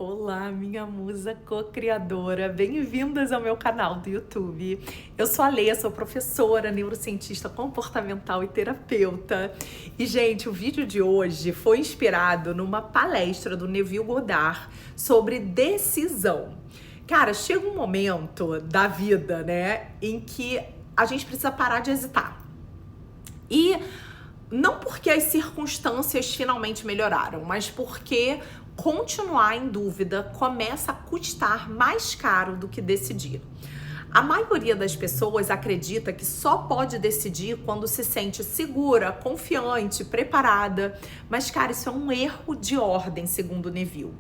Olá, minha musa co-criadora, bem-vindas ao meu canal do YouTube. Eu sou a Leia, sou professora, neurocientista comportamental e terapeuta. E, gente, o vídeo de hoje foi inspirado numa palestra do Neville Goddard sobre decisão. Cara, chega um momento da vida, né, em que a gente precisa parar de hesitar. E não porque as circunstâncias finalmente melhoraram, mas porque continuar em dúvida começa a custar mais caro do que decidir. A maioria das pessoas acredita que só pode decidir quando se sente segura, confiante, preparada. Mas, cara, isso é um erro de ordem, segundo Neville.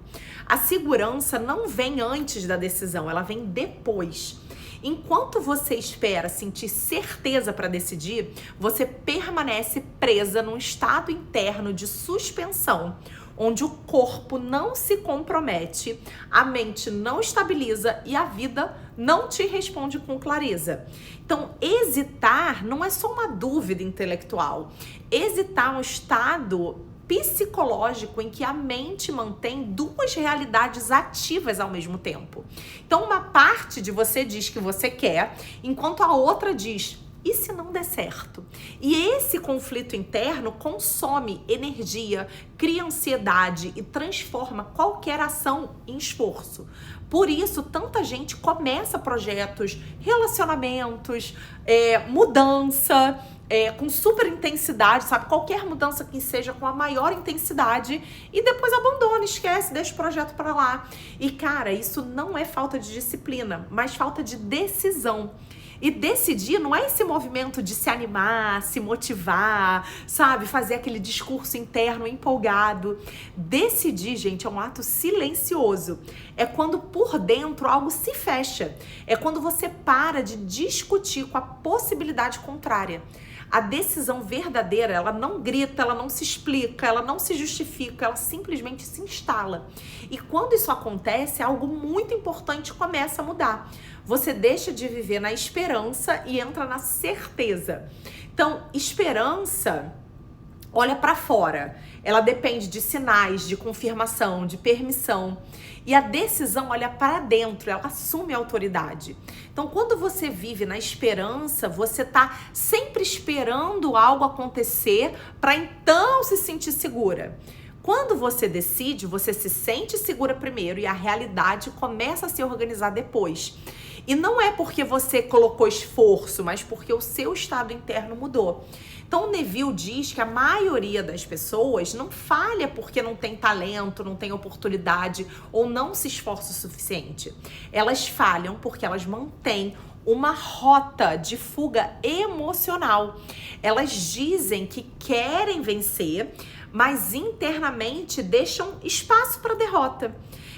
A segurança não vem antes da decisão, ela vem depois. Enquanto você espera sentir certeza para decidir, você permanece presa num estado interno de suspensão, onde o corpo não se compromete, a mente não estabiliza e a vida não te responde com clareza. Então, hesitar não é só uma dúvida intelectual. Hesitar é um estado psicológico em que a mente mantém duas realidades ativas ao mesmo tempo. Então, uma parte de você diz que você quer, enquanto a outra diz: e se não der certo? E esse conflito interno consome energia, cria ansiedade e transforma qualquer ação em esforço. Por isso, tanta gente começa projetos, relacionamentos, mudança, com super intensidade, sabe? Qualquer mudança que seja com a maior intensidade e depois abandona, esquece, deixa o projeto pra lá. E, cara, isso não é falta de disciplina, mas falta de decisão. E decidir não é esse movimento de se animar, se motivar, sabe? Fazer aquele discurso interno empolgado. Decidir, gente, é um ato silencioso. É quando por dentro algo se fecha. É quando você para de discutir com a possibilidade contrária. A decisão verdadeira, ela não grita, ela não se explica, ela não se justifica, ela simplesmente se instala. E quando isso acontece, algo muito importante começa a mudar. Você deixa de viver na esperança e entra na certeza. Então, esperança olha para fora. Ela depende de sinais, de confirmação, de permissão. E a decisão olha para dentro, ela assume a autoridade. Então, quando você vive na esperança, você tá sempre esperando algo acontecer para então se sentir segura. Quando você decide, você se sente segura primeiro e a realidade começa a se organizar depois. E não é porque você colocou esforço, mas porque o seu estado interno mudou. Então, o Neville diz que a maioria das pessoas não falha porque não tem talento, não tem oportunidade ou não se esforça o suficiente. Elas falham porque elas mantêm uma rota de fuga emocional. Elas dizem que querem vencer, mas internamente deixam espaço para derrota.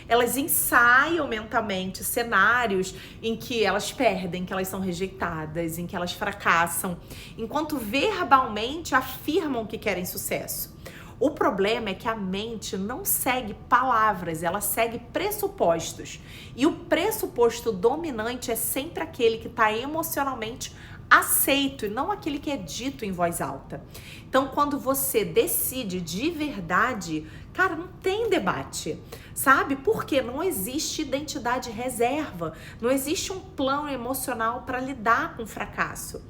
Elas ensaiam mentalmente cenários em que elas perdem, que elas são rejeitadas, em que elas fracassam, enquanto verbalmente afirmam que querem sucesso. O problema é que a mente não segue palavras, ela segue pressupostos. E o pressuposto dominante é sempre aquele que está emocionalmente aceito e não aquele que é dito em voz alta. Então, quando você decide de verdade, cara, não tem debate, sabe? Porque não existe identidade reserva, não existe um plano emocional para lidar com o fracasso.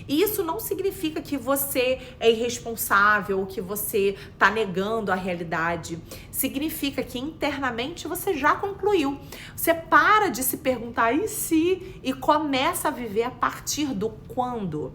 E isso não significa que você é irresponsável ou que você está negando a realidade. Significa que internamente você já concluiu. Você para de se perguntar e se e começa a viver a partir do quando.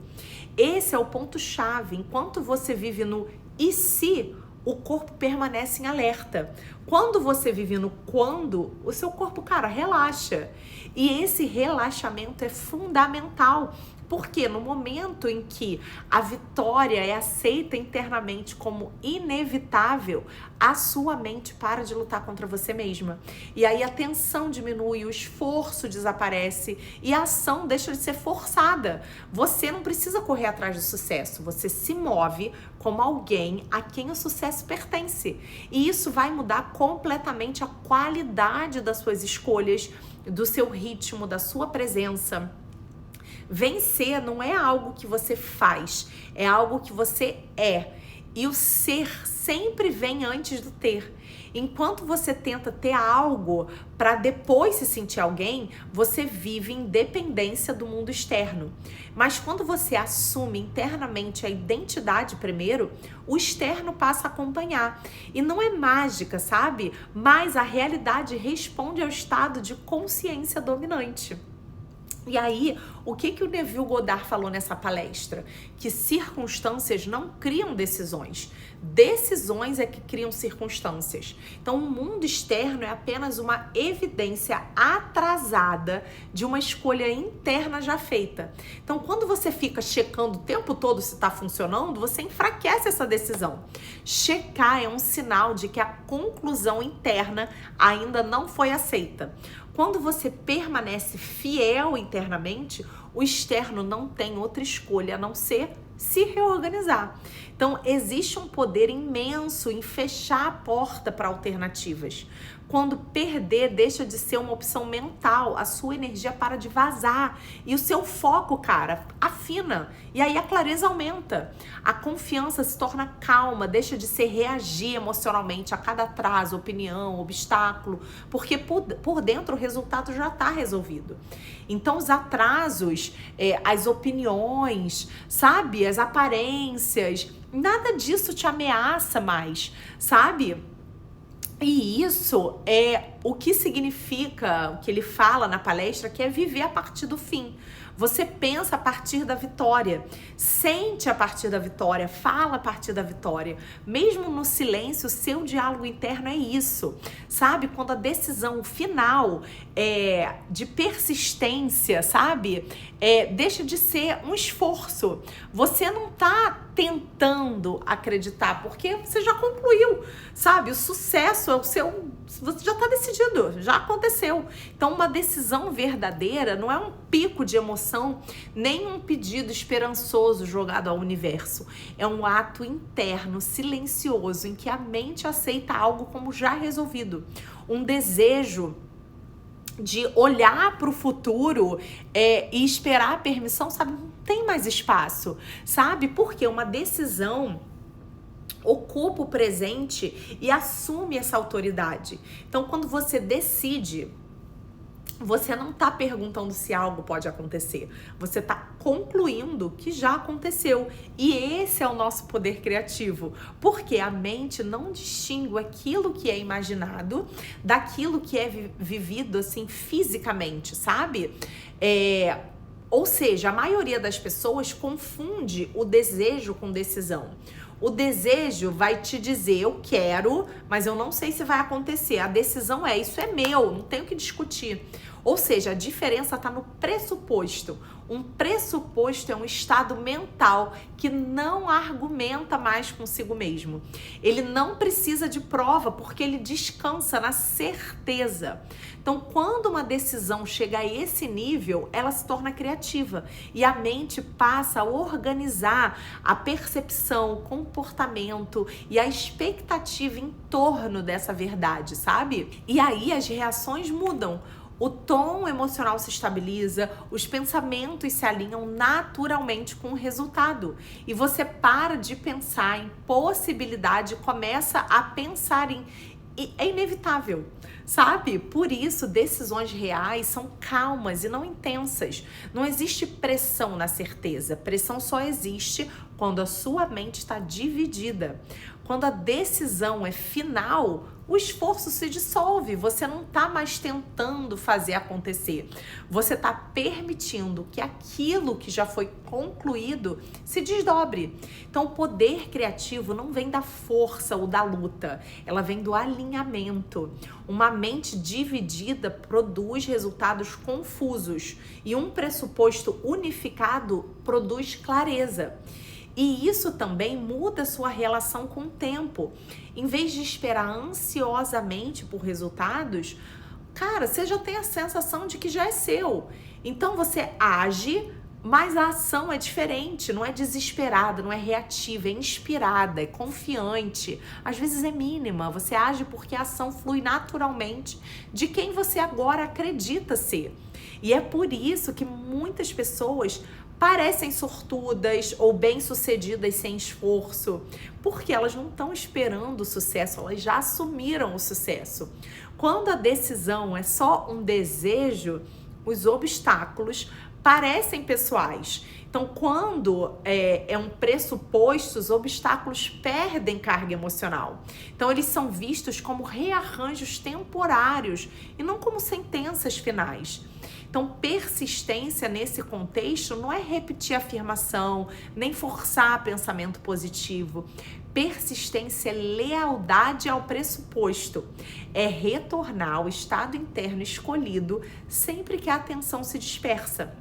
Esse é o ponto-chave. Enquanto você vive no e se, o corpo permanece em alerta. Quando você vive no quando, o seu corpo, cara, relaxa. E esse relaxamento é fundamental. Porque no momento em que a vitória é aceita internamente como inevitável, a sua mente para de lutar contra você mesma. E aí a tensão diminui, o esforço desaparece e a ação deixa de ser forçada. Você não precisa correr atrás do sucesso, você se move como alguém a quem o sucesso pertence. E isso vai mudar completamente a qualidade das suas escolhas, do seu ritmo, da sua presença. Vencer não é algo que você faz, é algo que você é. E o ser sempre vem antes do ter. Enquanto você tenta ter algo para depois se sentir alguém, você vive em dependência do mundo externo. Mas quando você assume internamente a identidade primeiro, o externo passa a acompanhar. E não é mágica, sabe? Mas a realidade responde ao estado de consciência dominante. E aí, o que o Neville Goddard falou nessa palestra? Que circunstâncias não criam decisões. Decisões é que criam circunstâncias. Então, o mundo externo é apenas uma evidência atrasada de uma escolha interna já feita. Então, quando você fica checando o tempo todo se está funcionando, você enfraquece essa decisão. Checar é um sinal de que a conclusão interna ainda não foi aceita. Quando você permanece fiel internamente, o externo não tem outra escolha a não ser se reorganizar. Então, existe um poder imenso em fechar a porta para alternativas. Quando perder deixa de ser uma opção mental, a sua energia para de vazar e o seu foco, cara, afina. E aí a clareza aumenta. A confiança se torna calma, deixa de ser reagir emocionalmente a cada atraso, opinião, obstáculo, porque por dentro o resultado já está resolvido. Então os atrasos, as opiniões, sabe, as aparências, nada disso te ameaça mais, sabe? E isso é o que significa, o que ele fala na palestra, que é viver a partir do fim. Você pensa a partir da vitória, sente a partir da vitória, fala a partir da vitória. Mesmo no silêncio, o seu diálogo interno é isso, sabe? Quando a decisão final de persistência, sabe? Deixa de ser um esforço. Você não tá tentando acreditar, porque você já concluiu, sabe? O sucesso é o seu... Você já está decidido, já aconteceu. Então, uma decisão verdadeira não é um pico de emoção, nem um pedido esperançoso jogado ao universo. É um ato interno, silencioso, em que a mente aceita algo como já resolvido. Um desejo de olhar para o futuro e esperar a permissão, sabe? Não tem mais espaço, sabe? Porque uma decisão ocupa o presente e assume essa autoridade. Então, quando você decide, você não está perguntando se algo pode acontecer. Você está concluindo que já aconteceu. E esse é o nosso poder criativo. Porque a mente não distingue aquilo que é imaginado daquilo que é vivido assim fisicamente, sabe? Ou seja, a maioria das pessoas confunde o desejo com decisão. O desejo vai te dizer, eu quero, mas eu não sei se vai acontecer. A decisão isso é meu, não tenho que discutir. Ou seja, a diferença está no pressuposto. Um pressuposto é um estado mental que não argumenta mais consigo mesmo. Ele não precisa de prova porque ele descansa na certeza. Então, quando uma decisão chega a esse nível, ela se torna criativa e a mente passa a organizar a percepção, o comportamento e a expectativa em torno dessa verdade, sabe? E aí as reações mudam. O tom emocional se estabiliza, os pensamentos se alinham naturalmente com o resultado. E você para de pensar em possibilidade e começa a pensar é inevitável, sabe? Por isso, decisões reais são calmas e não intensas. Não existe pressão na certeza. Pressão só existe quando a sua mente está dividida. Quando a decisão é final, o esforço se dissolve. Você não está mais tentando fazer acontecer. Você está permitindo que aquilo que já foi concluído se desdobre. Então, o poder criativo não vem da força ou da luta. Ela vem do alinhamento. Uma mente dividida produz resultados confusos. E um pressuposto unificado produz clareza. E isso também muda a sua relação com o tempo. Em vez de esperar ansiosamente por resultados, cara, você já tem a sensação de que já é seu. Então você age Mas a ação é diferente, não é desesperada, não é reativa, é inspirada, é confiante. Às vezes é mínima, você age porque a ação flui naturalmente de quem você agora acredita ser. E é por isso que muitas pessoas parecem sortudas ou bem-sucedidas sem esforço, porque elas não estão esperando o sucesso, elas já assumiram o sucesso. Quando a decisão é só um desejo, os obstáculos parecem pessoais. Então, quando é um pressuposto, os obstáculos perdem carga emocional. Então, eles são vistos como rearranjos temporários e não como sentenças finais. Então, persistência nesse contexto não é repetir a afirmação, nem forçar pensamento positivo. Persistência é lealdade ao pressuposto, é retornar ao estado interno escolhido sempre que a atenção se dispersa.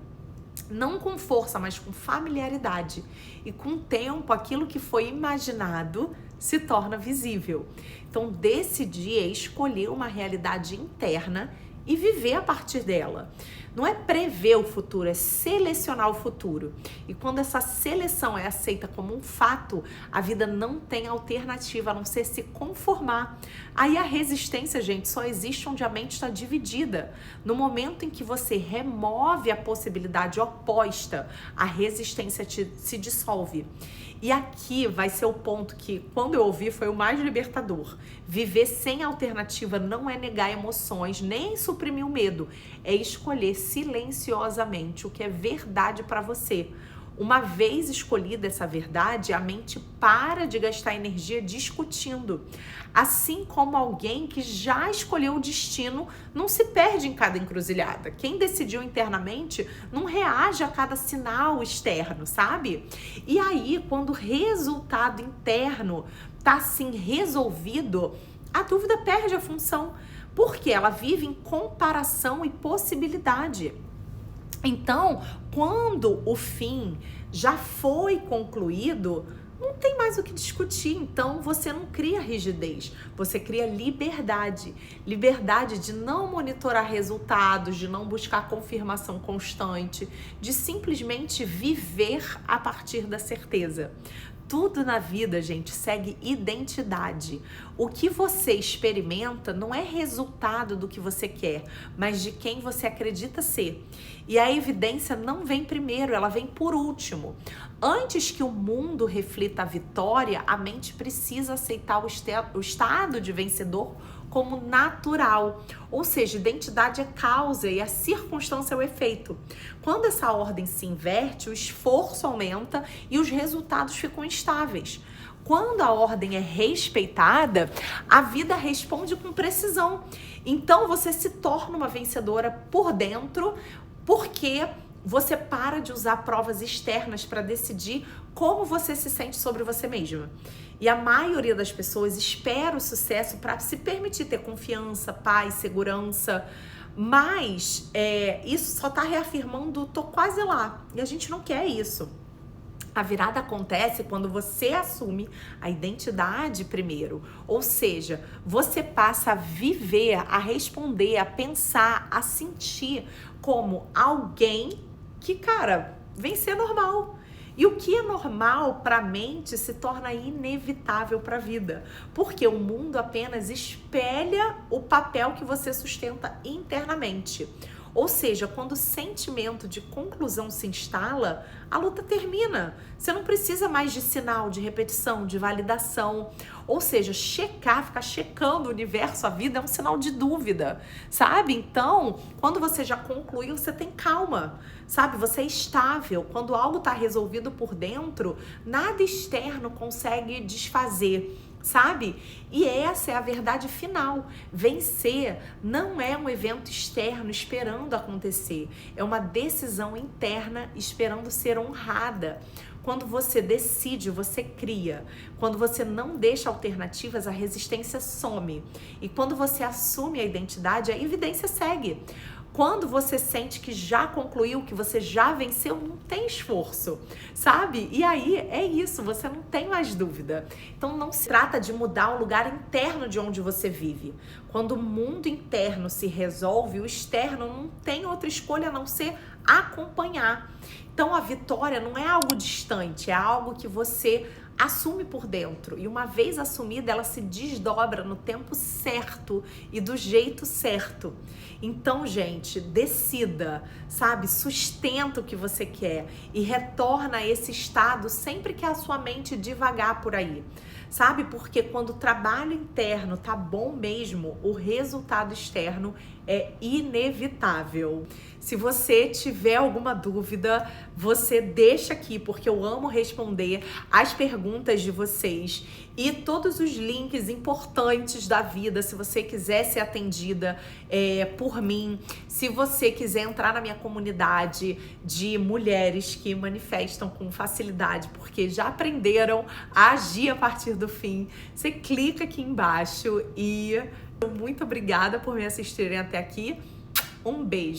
Não com força, mas com familiaridade. E com o tempo, aquilo que foi imaginado se torna visível. Então, decidir é escolher uma realidade interna e viver a partir dela. Não é prever o futuro, é selecionar o futuro. E quando essa seleção é aceita como um fato, a vida não tem alternativa a não ser se conformar. Aí a resistência, gente, só existe onde a mente está dividida. No momento em que você remove a possibilidade oposta, a resistência se dissolve. E aqui vai ser o ponto que, quando eu ouvi, foi o mais libertador. Viver sem alternativa não é negar emoções, nem suprimir o medo. É escolher silenciosamente o que é verdade para você. Uma vez escolhida essa verdade, a mente para de gastar energia discutindo. Assim como alguém que já escolheu o destino não se perde em cada encruzilhada. Quem decidiu internamente não reage a cada sinal externo, sabe? E aí, quando o resultado interno tá assim resolvido, a dúvida perde a função, porque ela vive em comparação e possibilidade. Então, quando o fim já foi concluído, não tem mais o que discutir. Então, você não cria rigidez, você cria liberdade. Liberdade de não monitorar resultados, de não buscar confirmação constante, de simplesmente viver a partir da certeza. Tudo na vida, gente, segue identidade. O que você experimenta não é resultado do que você quer, mas de quem você acredita ser. E a evidência não vem primeiro, ela vem por último. Antes que o mundo reflita a vitória, a mente precisa aceitar o estado de vencedor como natural, ou seja, identidade é causa e a circunstância é o efeito. Quando essa ordem se inverte, o esforço aumenta e os resultados ficam instáveis. Quando a ordem é respeitada, a vida responde com precisão. Então você se torna uma vencedora por dentro, porque você para de usar provas externas para decidir como você se sente sobre você mesma. E a maioria das pessoas espera o sucesso para se permitir ter confiança, paz, segurança. Mas isso só está reafirmando, tô quase lá. E a gente não quer isso. A virada acontece quando você assume a identidade primeiro. Ou seja, você passa a viver, a responder, a pensar, a sentir como alguém que, cara, vencer é normal. E o que é normal para a mente se torna inevitável para a vida, porque o mundo apenas espelha o papel que você sustenta internamente. Ou seja, quando o sentimento de conclusão se instala, a luta termina. Você não precisa mais de sinal, de repetição, de validação. Ou seja, ficar checando o universo, a vida, é um sinal de dúvida, sabe? Então, quando você já concluiu, você tem calma, sabe? Você é estável. Quando algo está resolvido por dentro, nada externo consegue desfazer, sabe? E essa é a verdade final. Vencer não é um evento externo esperando acontecer, é uma decisão interna esperando ser honrada. Quando você decide, você cria. Quando você não deixa alternativas, a resistência some. E quando você assume a identidade, a evidência segue. Quando você sente que já concluiu, que você já venceu, não tem esforço, sabe? E aí é isso, você não tem mais dúvida. Então não se trata de mudar o lugar interno de onde você vive. Quando o mundo interno se resolve, o externo não tem outra escolha a não ser acompanhar. Então a vitória não é algo distante, é algo que você assume por dentro. E uma vez assumida, ela se desdobra no tempo certo e do jeito certo. Então, gente, decida, sabe? Sustenta o que você quer e retorna a esse estado sempre que a sua mente divagar por aí. Sabe? Porque quando o trabalho interno tá bom mesmo, o resultado externo é inevitável. Se você tiver alguma dúvida, você deixa aqui, porque eu amo responder as perguntas de vocês e todos os links importantes da vida, se você quiser ser atendida por mim, se você quiser entrar na minha comunidade de mulheres que manifestam com facilidade, porque já aprenderam a agir a partir do fim, você clica aqui embaixo e muito obrigada por me assistirem até aqui. Um beijo.